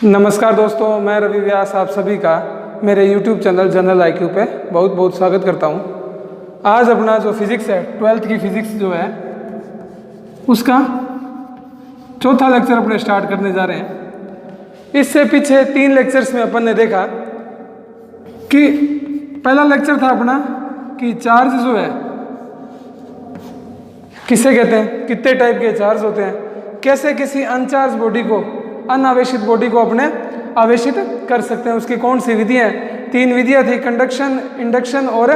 नमस्कार दोस्तों, मैं रवि व्यास आप सभी का मेरे YouTube चैनल जनरल IQ पे बहुत बहुत स्वागत करता हूँ। आज अपना जो फिज़िक्स है, 12th की फिज़िक्स जो है उसका चौथा लेक्चर अपने स्टार्ट करने जा रहे हैं। इससे पीछे 3 लेक्चर्स में अपन ने देखा कि पहला लेक्चर था अपना कि चार्ज जो है किसे कहते हैं, कितने टाइप के चार्ज होते हैं, कैसे किसी अनचार्ज बॉडी को, अनावेशित बॉडी को अपने आवेशित कर सकते हैं, उसकी कौन सी विधियां हैं। 3 विधियां थी, कंडक्शन, इंडक्शन और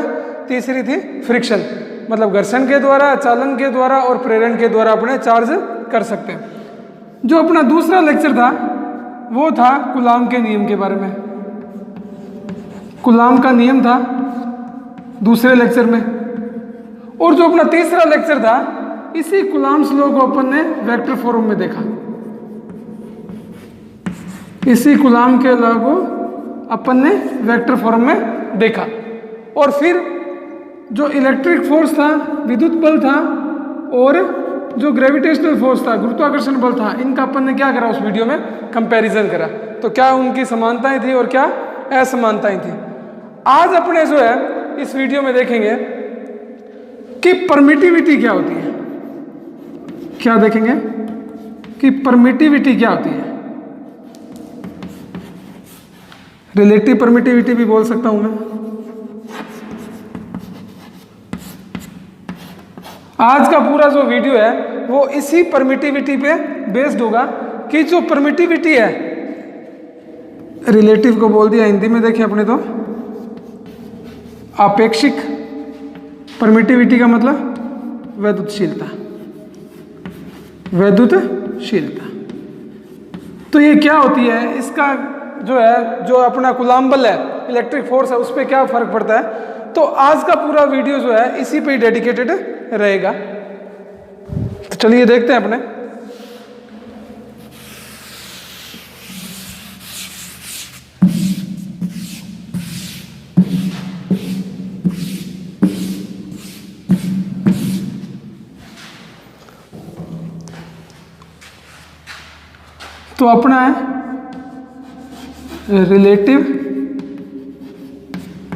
तीसरी थी फ्रिक्शन। मतलब घर्षण के द्वारा, चालन के द्वारा और प्रेरण के द्वारा अपने चार्ज कर सकते हैं। जो अपना दूसरा लेक्चर था वो था कूलाम के नियम के बारे में। कूलाम का नियम था दूसरे लेक्चर में। और जो अपना तीसरा लेक्चर था, इसी कूलाम्स लॉ को अपन ने वेक्टर फॉर्म में देखा। इसी कूलाम के लॉ को अपन ने वेक्टर फॉर्म में देखा। और फिर जो इलेक्ट्रिक फोर्स था, विद्युत बल था, और जो ग्रेविटेशनल फोर्स था, गुरुत्वाकर्षण बल था, इनका अपन ने क्या करा, उस वीडियो में कंपैरिजन करा। तो क्या उनकी समानताएं थी और क्या असमानताएं थी। आज अपने जो है इस वीडियो में देखेंगे कि परमिटिविटी क्या होती है। क्या देखेंगे कि परमिटिविटी क्या होती है। रिलेटिव परमिटिविटी भी बोल सकता हूं मैं। आज का पूरा जो वीडियो है वो इसी परमिटिविटी पे बेस्ड होगा कि जो परमिटिविटी है, रिलेटिव को बोल दिया हिंदी में, देखें अपने तो आपेक्षिक परमिटिविटी का मतलब वैद्युतशीलता। वैद्युतशीलता तो ये क्या होती है, इसका जो है, जो अपना कूलाम बल है, इलेक्ट्रिक फोर्स है, उस पर क्या फर्क पड़ता है। तो आज का पूरा वीडियो जो है इसी पे डेडिकेटेड रहेगा। तो चलिए देखते हैं अपने। तो अपना है रिलेटिव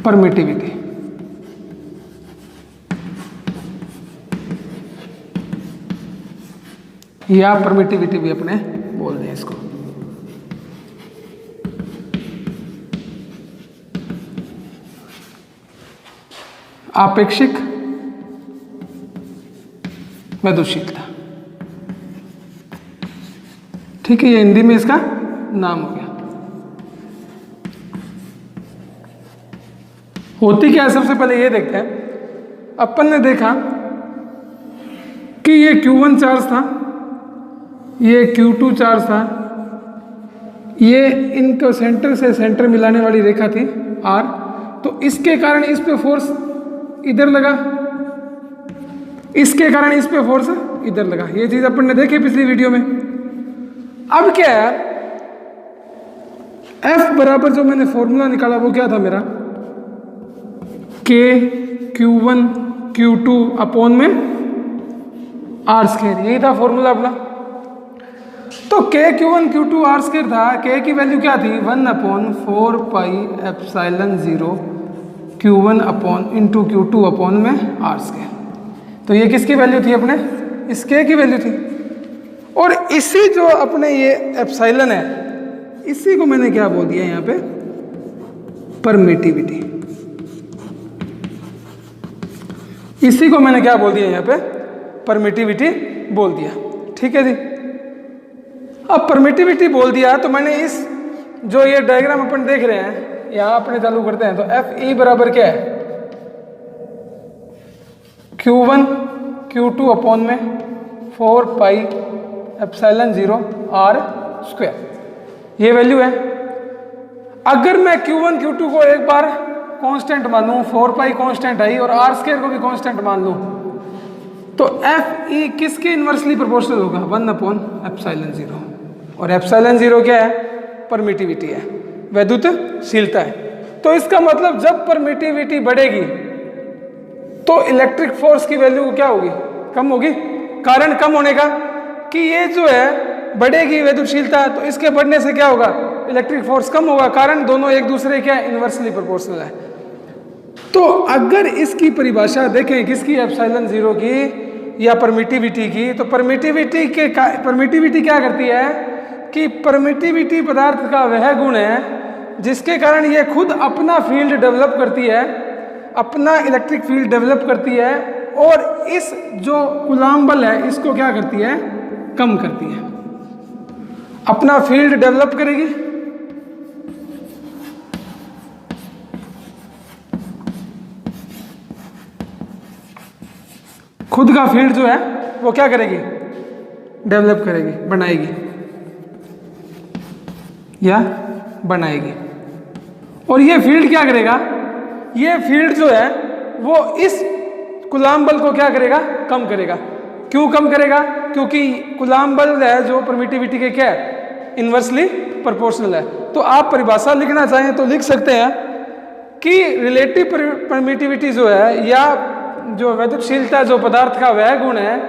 परमिटिविटी। या परमिटिविटी भी अपने बोल दें इसको। आपेक्षिक वैद्युतशीलता, ठीक है, ये हिंदी में इसका नाम हो गया। होती क्या है, सबसे पहले ये देखते हैं। अपन ने देखा कि ये Q1 चार्ज था, ये Q2 चार्ज था, ये इनको सेंटर से सेंटर मिलाने वाली रेखा थी R। तो इसके कारण इस पे फोर्स इधर लगा, इसके कारण इस पे फोर्स इधर लगा। ये चीज अपन ने देखी पिछली वीडियो में। अब क्या है, F बराबर जो मैंने फॉर्मूला निकाला वो क्या था मेरा, K Q1 Q2 अपॉन में R²। यही था फॉर्मूला अपना। तो K Q1 Q2 R² था। K की वैल्यू क्या थी, 1/4 pi epsilon 0 Q1 upon into Q2 upon में R²। तो ये किसकी वैल्यू थी, अपने इस K की वैल्यू थी। और इसी जो अपने ये एप्सिलॉन है, इसी को मैंने क्या बोल दिया यहाँ पे, परमिटिविटी। इसी को मैंने क्या बोल दिया यहाँ पे, परमिटिविटी बोल दिया। ठीक है जी। अब परमिटिविटी बोल दिया तो मैंने इस जो ये डायग्राम अपन देख रहे हैं, यहां अपने चालू करते हैं। तो Fe बराबर क्या है, Q1 Q2 अपॉन में 4 पाई एप्सिलॉन 0 R²। ये वैल्यू है। अगर मैं Q1 Q2 को एक बार कांस्टेंट मान लूं, 4 पाई कांस्टेंट आई, और R² को भी कांस्टेंट मान लूं, तो Fe किसके इनवर्सली प्रोपोर्शनल होगा, 1/एप्सिलॉन 0। और एप्सिलॉन 0 क्या है, परमिटिविटी है, वैद्युतशीलता है। तो इसका मतलब जब परमिटिविटी बढ़ेगी तो इलेक्ट्रिक फोर्स की वैल्यू क्या होगी, कम होगी। कारण कम होने का कि ये जो है बढ़ेगी वैद्युतशीलता, तो इसके बढ़ने से क्या होगा, इलेक्ट्रिक फोर्स कम होगा, कारण दोनों एक दूसरे के इन्वर्सली प्रोपोर्शनल है। तो अगर इसकी परिभाषा देखें किसकी, एप्सिलॉन जीरो की या परमिटिविटी की, तो परमिटिविटी क्या करती है कि परमिटिविटी पदार्थ का वह गुण है जिसके कारण ये खुद अपना फील्ड डेवलप करती है, अपना इलेक्ट्रिक फील्ड डेवलप करती है, और इस जो कूलॉम बल है इसको क्या करती है, कम करती है। अपना फील्ड डेवलप करेगी, खुद का फील्ड जो है वो क्या करेगी, डेवलप करेगी, बनाएगी या बनाएगी। और ये फील्ड क्या करेगा, ये फील्ड जो है वो इस कूलॉम बल को क्या करेगा, कम करेगा। क्यों कम करेगा, क्योंकि कूलॉम बल है जो परमिटिविटी के क्या है, इन्वर्सली प्रोपोर्शनल है। तो आप परिभाषा लिखना चाहें तो लिख सकते हैं कि रिलेटिव परमिटिविटी जो है या जो वैद्युतशीलता जो पदार्थ का वह गुण है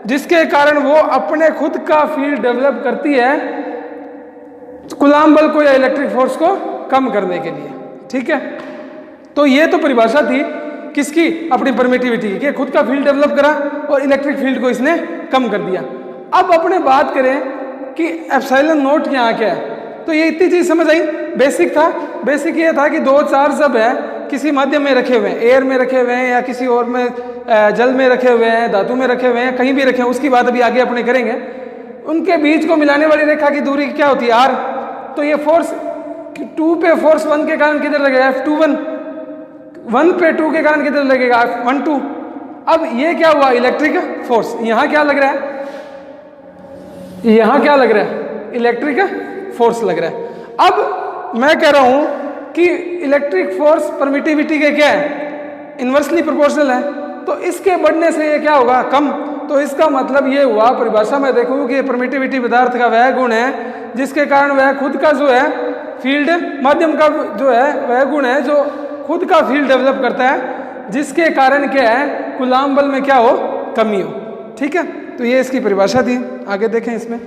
जिसके कारण वो अपने खुद का फील्ड डेवलप करती है कूलॉम बल को या इलेक्ट्रिक फोर्स को कम करने के लिए। ठीक है, तो ये तो परिभाषा थी किसकी, अपनी परमिटिविटी की, खुद का फील्ड डेवलप करा और इलेक्ट्रिक फील्ड को इसने कम कर दिया। अब अपने बात करें कि एप्सिलॉन नोट यहाँ क्या है, तो ये इतनी चीज समझ आई, बेसिक था। बेसिक ये था कि दो चार्ज जब है किसी माध्यम में रखे हुए हैं, एयर में रखे हुए हैं या किसी और में, जल में रखे हुए हैं, धातु में रखे हुए हैं, कहीं भी रखे हैं, उसकी बात अभी आगे अपने करेंगे। उनके बीच को मिलाने वाली रेखा की दूरी क्या होती है, आर। तो ये फोर्स 2 पे फोर्स 1 के कारण किधर लगेगा, F21, 1 पे 2 के कारण किधर लगेगा, F12। अब ये क्या हुआ, इलेक्ट्रिक फोर्स। यहाँ क्या लग रहा है, यहाँ क्या लग रहा है, इलेक्ट्रिक फोर्स लग रहा है। अब मैं कह रहा हूं कि इलेक्ट्रिक फोर्स परमिटिविटी के क्या है, इन्वर्सली प्रोपोर्शनल है, तो इसके बढ़ने से ये क्या होगा, कम। तो इसका मतलब ये हुआ, परिभाषा में देखूं कि परमिटिविटी पदार्थ का वह गुण है जिसके कारण वह खुद का जो है फील्ड, माध्यम का जो है वह गुण है जो खुद का फील्ड डेवलप करता है, जिसके कारण क्या है, कूलॉम बल में क्या हो, कमी हो। ठीक है, तो ये इसकी परिभाषा थी। आगे देखें, इसमें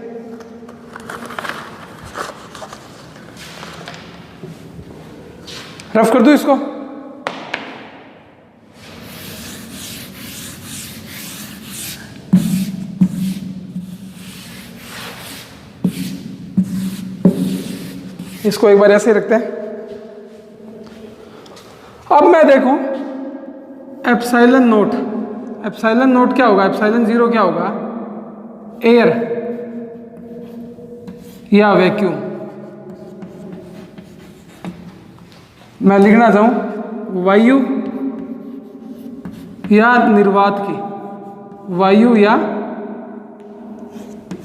रफ कर दूं इसको। इसको एक बार ऐसे रखते हैं। अब मैं देखूं एप्सिलॉन नोट, एप्सिलॉन नोट क्या होगा, एप्सिलॉन जीरो क्या होगा, एयर या वैक्यूम। मैं लिखना चाहूं वायु या निर्वात की, वायु या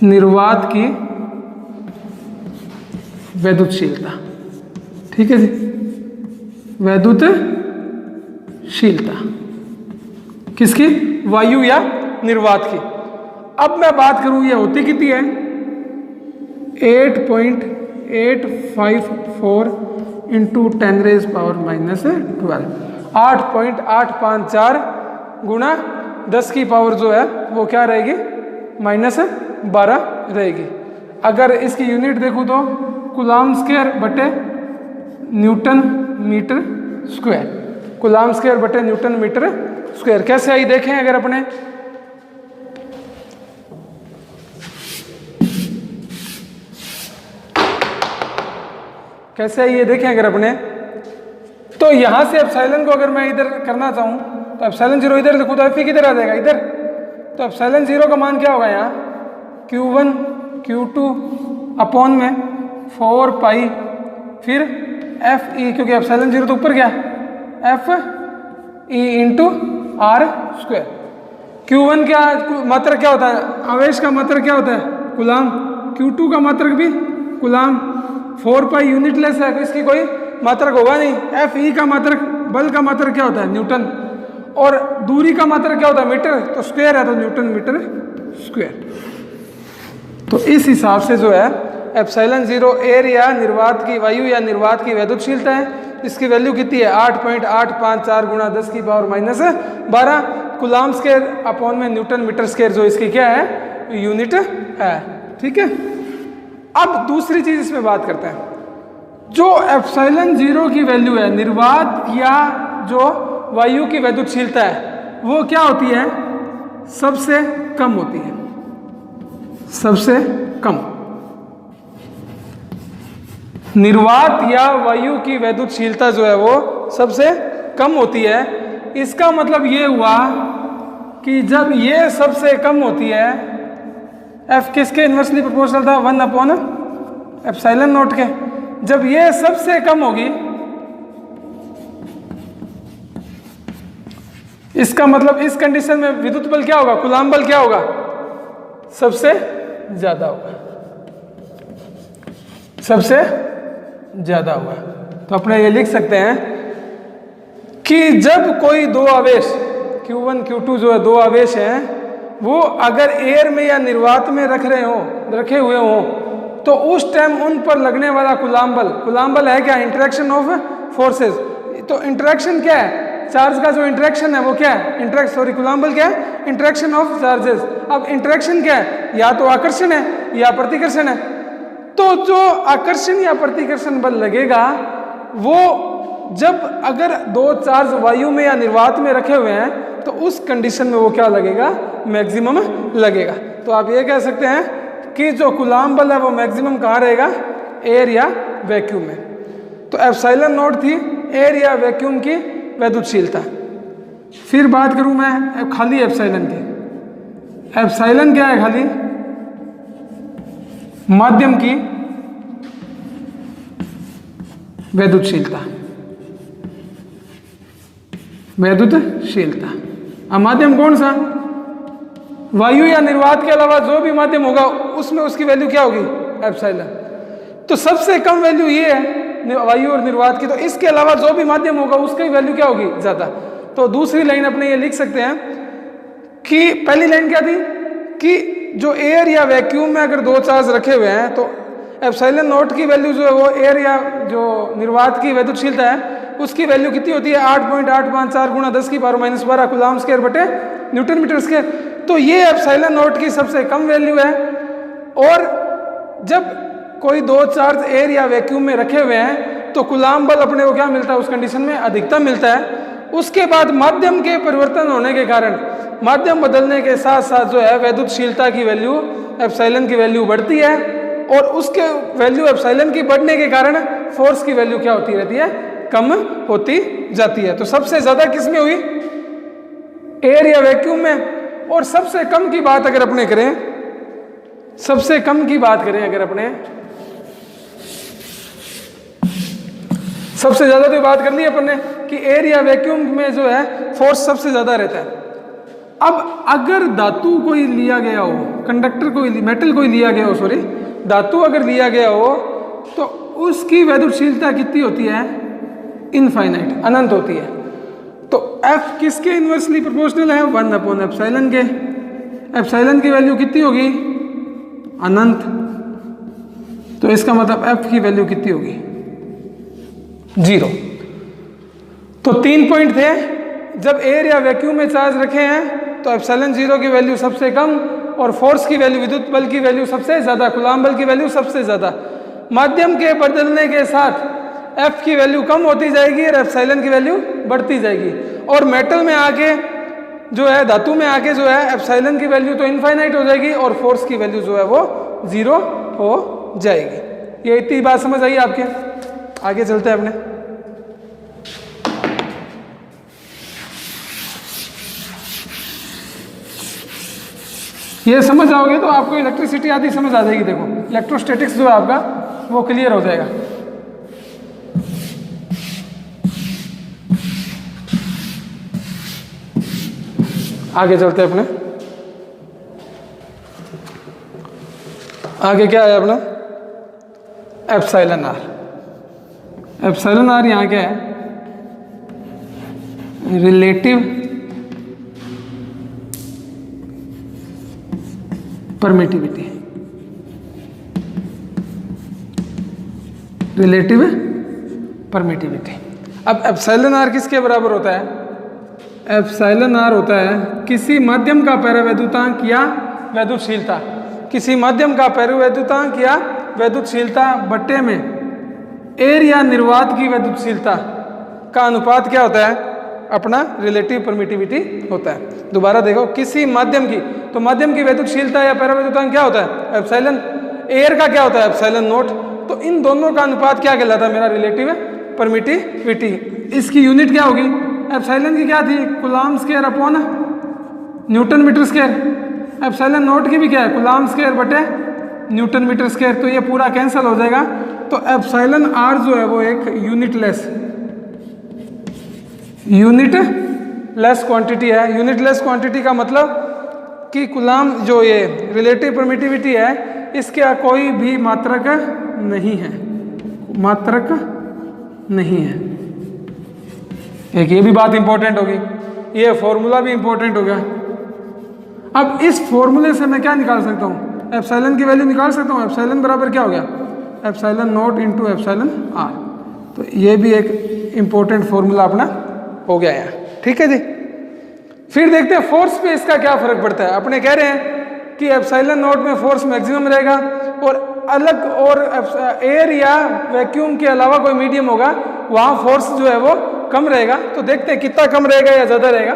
निर्वात की वैद्युतशीलता। ठीक है जी, वैद्युतशीलता किसकी, वायु या निर्वात की। अब मैं बात करूं ये होती कितनी है, 8.854 इंटू 10⁻⁻12, 8.854 गुणा 10 की पावर जो है वो क्या रहेगी, -12 रहेगी। अगर इसकी यूनिट देखूं तो कूलॉम स्क्वायर बटे newton metre square, coulomb square बटे न्यूटन मीटर स्क्वायर। कैसे आई देखें, अगर अपने कैसे आई ये देखें, अगर अपने तो यहां से एप्सिलॉन को अगर मैं इधर करना चाहूं तो एप्सिलॉन जीरो इधर लिखूं तो एफ किधर आ जाएगा, इधर। तो एप्सिलॉन जीरो का मान क्या होगा यहाँ, Q1 Q2 अपॉन में 4 पाई, फिर एफ ई, क्योंकि एप्सिलॉन जीरो तो ऊपर गया, F E into R square. Q1 क्या मात्रक क्या होता है, आवेश का मात्रक क्या होता है, कूलॉम। Q2 का मात्रक भी कूलॉम। 4 पाई यूनिटलेस है तो इसकी कोई मात्रक होगा नहीं। एफ ई का मात्रक, बल का मात्रक क्या होता है, न्यूटन। और दूरी का मात्रक क्या होता है, मीटर, तो स्क्वायर है तो न्यूटन मीटर स्क्वायर। तो इस हिसाब से जो है एप्सिलॉन जीरो एयर या निर्वात की, वायु या निर्वात की वैद्युतशीलता है। इसकी वैल्यू कितनी है, 8.854 गुणा 10 की पावर -12 कूलॉम स्क्वायर अपॉन में न्यूटन मीटर स्क्वायर, जो इसकी क्या है, यूनिट है। ठीक है, अब दूसरी चीज इसमें बात करते हैं। जो एप्सिलॉन जीरो की वैल्यू है निर्वात या जो वायु की वैद्युतशीलता है वो क्या होती है, सबसे कम होती है, सबसे कम। निर्वात या वायु की वैद्युतशीलता जो है वो सबसे कम होती है। इसका मतलब ये हुआ कि जब ये सबसे कम होती है, एफ किसके इन्वर्सली प्रोपोर्शनल था, 1/एप्सिलॉन नॉट के। जब ये सबसे कम होगी इसका मतलब इस कंडीशन में विद्युत बल क्या होगा, कूलाम्ब बल क्या होगा, सबसे ज्यादा होगा, सबसे ज्यादा होगा। तो अपने ये लिख सकते हैं कि जब कोई दो आवेश Q1 Q2 जो है दो आवेश हैं, वो अगर एयर में या निर्वात में रखे हुए हों तो उस टाइम उन पर लगने वाला कूलाम्ब बल है क्या, इंटरेक्शन ऑफ फोर्सेस। तो इंटरेक्शन क्या है, चार्ज का जो इंटरेक्शन है वो क्या है, कूलाम्ब बल क्या है, इंटरेक्शन ऑफ चार्जेस। अब इंटरेक्शन क्या है, या तो आकर्षण है या प्रतिकर्षण है। तो जो आकर्षण या प्रतिकर्षण बल लगेगा वो जब अगर दो चार्ज वायु में या निर्वात में रखे हुए हैं तो उस कंडीशन में वो क्या लगेगा, मैक्सिमम लगेगा। तो आप ये कह सकते हैं कि जो कूलाम्ब बल है वो मैक्सिमम कहाँ रहेगा, एयर या वैक्यूम में। तो एप्सिलॉन नॉट थी एयर या वैक्यूम की वैद्युतशीलता। फिर बात करूं मैं खाली एप्सिलॉन की। एप्सिलॉन क्या है, खाली माध्यम की वैद्युतशीलता, वैद्युतशीलता। अब माध्यम कौन सा, वायु या निर्वात के अलावा जो भी माध्यम होगा उसमें उसकी वैल्यू क्या होगी, एप्सिलॉन। तो सबसे कम वैल्यू ये है वायु और निर्वात की, तो इसके अलावा जो भी माध्यम होगा उसकी वैल्यू क्या होगी, ज्यादा। तो दूसरी लाइन अपने ये लिख सकते हैं कि पहली लाइन क्या थी कि जो एयर या वैक्यूम में अगर दो चार्ज रखे हुए हैं तो एप्सिलॉन नॉट की वैल्यू जो है वो एयर या जो निर्वात की वैद्युतशीलता है उसकी वैल्यू कितनी होती है, 8.854 गुणा 10⁻12 कूलाम्ब स्क्वायर बटे न्यूटन मीटर स्क्वायर। तो ये एप्सिलॉन नॉट की सबसे कम वैल्यू है। और जब कोई दो चार्ज एयर या वैक्यूम में रखे हुए हैं तो कूलाम्ब बल अपने को क्या मिलता है, उस कंडीशन में अधिकतम मिलता है। उसके बाद माध्यम के परिवर्तन होने के कारण, माध्यम बदलने के साथ साथ जो है वैद्युतशीलता की वैल्यू, एप्सिलॉन की वैल्यू बढ़ती है और उसके वैल्यू एप्सिलॉन की बढ़ने के कारण फोर्स की वैल्यू क्या होती रहती है, कम होती जाती है। तो सबसे ज्यादा किस में हुई, एयर या वैक्यूम में। और सबसे कम की बात अगर अपने करें, सबसे कम की बात करें अगर अपने, सबसे ज्यादा तो बात कर ली अपन ने कि एयर या वैक्यूम में जो है फोर्स सबसे ज्यादा रहता है। अब अगर धातु कोई लिया गया हो, कंडक्टर कोई, मेटल कोई लिया गया हो, सॉरी धातु अगर लिया गया हो तो उसकी वैद्युतशीलता कितनी होती है, इनफाइनाइट, अनंत होती है। तो F किसके इन्वर्सली प्रोपोर्शनल है, 1/एप्सिलॉन के। एप्सिलॉन की वैल्यू कितनी होगी, अनंत। तो इसका मतलब F की वैल्यू कितनी होगी, 0। तो 3 पॉइंट थे। जब एयर या वैक्यूम में चार्ज रखे हैं तो एप्सिलॉन 0 की वैल्यू सबसे कम और फोर्स की वैल्यू, विद्युत बल की वैल्यू सबसे ज्यादा, कूलाम्ब बल की वैल्यू सबसे ज्यादा। माध्यम के बदलने के साथ F की वैल्यू कम होती जाएगी और एप्सिलॉन की वैल्यू बढ़ती जाएगी। और मेटल में आके जो है, धातु में आके जो है एप्सिलॉन की वैल्यू तो इनफाइनाइट हो जाएगी और फोर्स की वैल्यू जो है वो 0 हो जाएगी। ये इतनी बात समझ आई आपके, आगे चलते हैं अपने। ये समझ आओगे तो आपको इलेक्ट्रिसिटी आदि समझ आ जाएगी। देखो इलेक्ट्रोस्टैटिक्स जो है आपका वो क्लियर हो जाएगा। आगे चलते हैं अपने, आगे क्या है अपना, एप्सिलॉन आर। एप्सिलॉन आर यहाँ क्या है, रिलेटिव परमिटिविटी, रिलेटिव परमिटिविटी। अब एप्सिलॉन आर किसके बराबर होता है, एप्सिलॉन आर होता है किसी माध्यम का पैरावैद्युतांक या वैद्युतशीलता, किसी माध्यम का पैरावैद्युतांक या वैद्युतशीलता बट्टे में एयर या निर्वात की वैद्युतशीलता का अनुपात क्या होता है? अपना रिलेटिव परमिटिविटी होता है। दोबारा देखो, किसी माध्यम की, तो माध्यम की वैद्युतशीलता या परावैद्युतांक क्या होता है? एप्सिलॉन। एयर का क्या होता है? Epsilon not. तो इन दोनों का अनुपात क्या कहलाता है? मेरा रिलेटिव परमिटिविटी। इसकी यूनिट क्या होगी? एप्सिलॉन की क्या थी? Coulomb square upon newton metre square. Epsilon naught की भी क्या है? कूलम्ब स्क्वायर बटे न्यूटन मीटर स्क्वायर। तो ये पूरा कैंसिल हो जाएगा। तो एप्सिलॉन आर जो है वो एक यूनिटलेस क्वांटिटी है। यूनिटलेस क्वांटिटी का मतलब कि कूलम्ब जो ये रिलेटिव परमिटिविटी है इसका कोई भी मात्रक नहीं है, मात्रक नहीं है। एक ये भी बात इंपॉर्टेंट होगी, ये फॉर्मूला भी इंपॉर्टेंट हो गया। अब इस फॉर्मूले से मैं क्या निकाल सकता हूँ? एप्सिलॉन की वैल्यू निकाल सकता हूँ। एप्सिलॉन बराबर क्या हो गया? Epsilon naught into epsilon R. तो ये भी एक इंपॉर्टेंट फॉर्मूला अपना हो गया यहाँ। ठीक है जी। फिर देखते हैं फोर्स पे इसका क्या फर्क पड़ता है। अपने कह रहे हैं कि एप्सिलॉन नॉट में फोर्स मैक्सिमम रहेगा और अलग और एयर या वैक्यूम के अलावा कोई मीडियम होगा वहाँ फोर्स जो है वो कम रहेगा। तो देखते हैं कितना कम रहेगा या ज़्यादा रहेगा।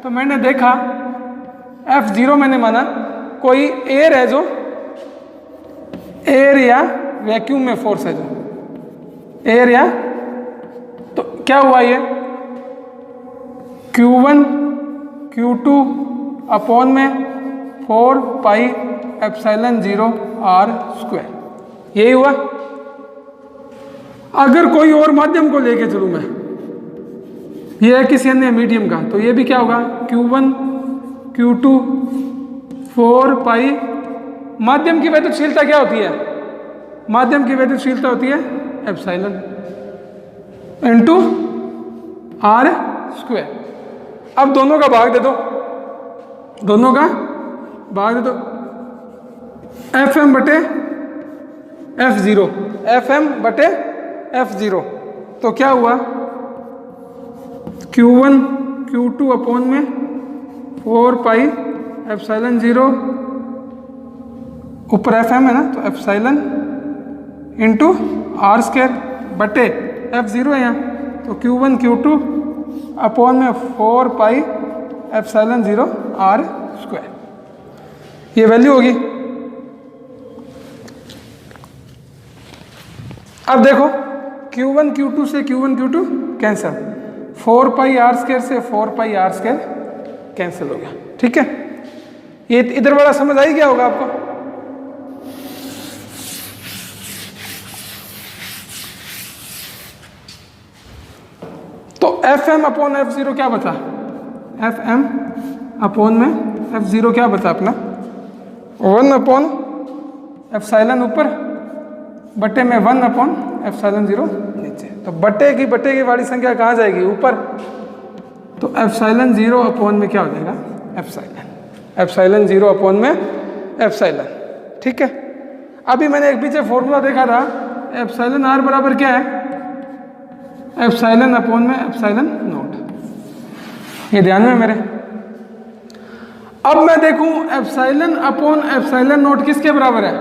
तो मैंने देखा F0 मैंने माना कोई एयर है, जो एयर या वैक्यूम में फोर्स है, जो एयर या, तो क्या हुआ ये Q1 Q2 अपॉन में 4 पाई एप्सिलॉन 0 r स्क्वायर, यही हुआ। अगर कोई और माध्यम को लेके चलूं मैं, ये है किसी अन्य मीडियम का, तो ये भी क्या होगा Q1 Q2 4 पाई। माध्यम की वैद्युतशीलता क्या होती है? माध्यम की वैद्युतशीलता होती है एप्सिलॉन इंटू r स्क्वायर। अब दोनों का भाग दे दो, दोनों का भाग दे दो, Fm बटे F0, Fm बटे F0। तो क्या हुआ Q1 Q2 अपॉन में 4 पाई एप्सिलॉन 0, ऊपर Fm है ना, तो एप्सिलॉन इंटू r स्क्वायर बटे F0 है यहाँ, तो Q1 Q2 अपॉन में 4 पाई एप्सिलॉन 0 r स्क्वायर, ये वैल्यू होगी। अब देखो Q1 Q2 से Q1 Q2 कैंसिल, 4 पाई r स्क्वायर से 4 पाई r स्क्वायर कैंसिल हो गया। ठीक है, ये इधर वाला समझ आई क्या होगा आपको? तो Fm अपॉन F0 क्या बचा? Fm अपॉन में F0 क्या बचा अपना? 1 अपॉन एप्सिलॉन ऊपर बटे में 1 अपॉन एप्सिलॉन 0 नीचे। तो बटे की वाली संख्या कहाँ जाएगी? ऊपर। तो एप्सिलॉन 0 अपॉन में क्या हो जाएगा? एप्सिलॉन 0 अपॉन में एप्सिलॉन। ठीक है, अभी मैंने एक पीछे फॉर्मूला देखा था, एप्सिलॉन r बराबर क्या है? एप्सिलॉन अपॉन में एप्सिलॉन नॉट। ये ध्यान में मेरे। अब मैं देखूं एप्सिलॉन अपॉन एप्सिलॉन नॉट किसके बराबर है?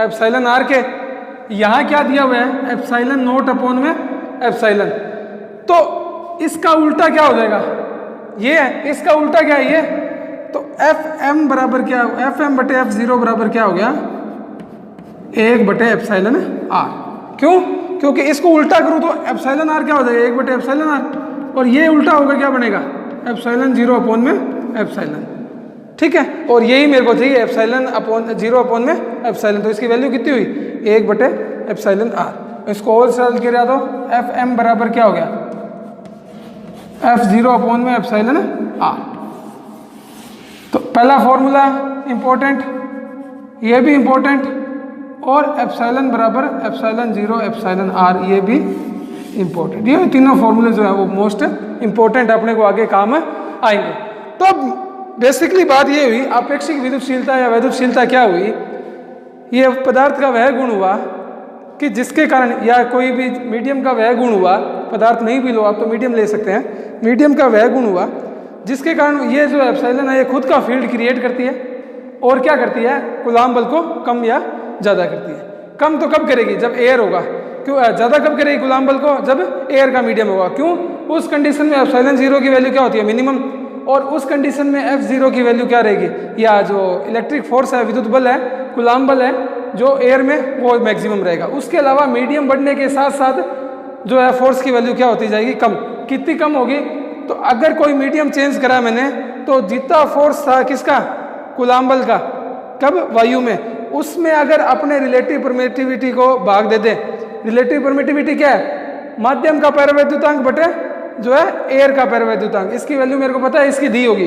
एप्सिलॉन r के। यहां क्या दिया हुआ है? एप्सिलॉन नॉट अपॉन में एप्सिलॉन। तो इसका उल्टा क्या हो जाएगा? ये है, इसका उल्टा क्या है? ये। तो Fm बराबर क्या? Fm बटे F0 बराबर क्या हो गया? 1 बटे एप्सिलॉन r। क्यों? क्योंकि इसको उल्टा करूं तो एप्सिलॉन r क्या हो जाएगा? 1 बटे एप्सिलॉन r। और ये उल्टा होगा, क्या बनेगा? एप्सिलॉन 0 अपॉन में एप्सिलॉन। ठीक है, और यही मेरे को चाहिए, एप्सिलॉन अपॉन 0 अपॉन में एप्सिलॉन। तो इसकी वैल्यू कितनी हुई? 1 बटे एप्सिलॉन r। इसको और सरल किया दो, Fm बराबर क्या हो गया? F0 अपॉन में एप्सिलॉन r। तो पहला फॉर्मूला इंपॉर्टेंट, ये भी इंपॉर्टेंट, और एप्सिलॉन बराबर एप्सिलॉन 0 एप्सिलॉन r, ये भी इंपॉर्टेंट। ये तीनों फॉर्मूले जो है वो मोस्ट इंपॉर्टेंट, अपने को आगे काम आएंगे। तो अब बेसिकली बात ये हुई, आपेक्षिक विद्युतशीलता या वैद्युतशीलता क्या हुई? ये पदार्थ का वह गुण हुआ कि जिसके कारण, या कोई भी मीडियम का वह गुण हुआ, पदार्थ नहीं भी लो आप तो मीडियम ले सकते हैं, मीडियम का वह गुण हुआ जिसके कारण ये जो एप्सिलॉन है ये खुद का फील्ड क्रिएट करती है, और क्या करती है? कूलम्ब बल को कम या ज़्यादा करती है। कम तो कब करेगी? जब एयर होगा। क्यों ज़्यादा कब करेगी गुलाम बल को? जब एयर का मीडियम होगा। क्यों? उस कंडीशन में एप्सिलॉन 0 की वैल्यू क्या होती है? मिनिमम। और उस कंडीशन में F0 की वैल्यू क्या रहेगी? या जो इलेक्ट्रिक फोर्स है, विद्युत बल है, गुलाम बल है जो एयर में, वो मैक्सिमम रहेगा। उसके अलावा मीडियम बढ़ने के साथ साथ जो है फोर्स की वैल्यू क्या होती जाएगी? कम। कितनी कम होगी? तो अगर कोई मीडियम चेंज करा मैंने तो जितना फोर्स था किसका? गुलाम बल का। कब? वायु में। उसमें अगर अपने रिलेटिव परमिटिविटी को भाग दे दें, रिलेटिव परमिटिविटी क्या है? माध्यम का पैरावैद्युतांक बटे जो है एयर का पैरावैद्युतांक। इसकी वैल्यू मेरे को पता है, इसकी दी होगी,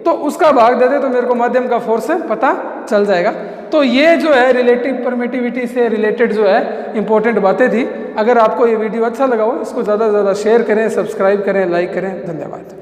तो उसका भाग दे दे तो मेरे को माध्यम का फोर्स पता चल जाएगा। तो ये जो है रिलेटिव परमिटिविटी से रिलेटेड जो है इंपॉर्टेंट बातें थी। अगर आपको ये वीडियो अच्छा लगा हो, इसको ज़्यादा से ज़्यादा शेयर करें, सब्सक्राइब करें, लाइक करें। धन्यवाद।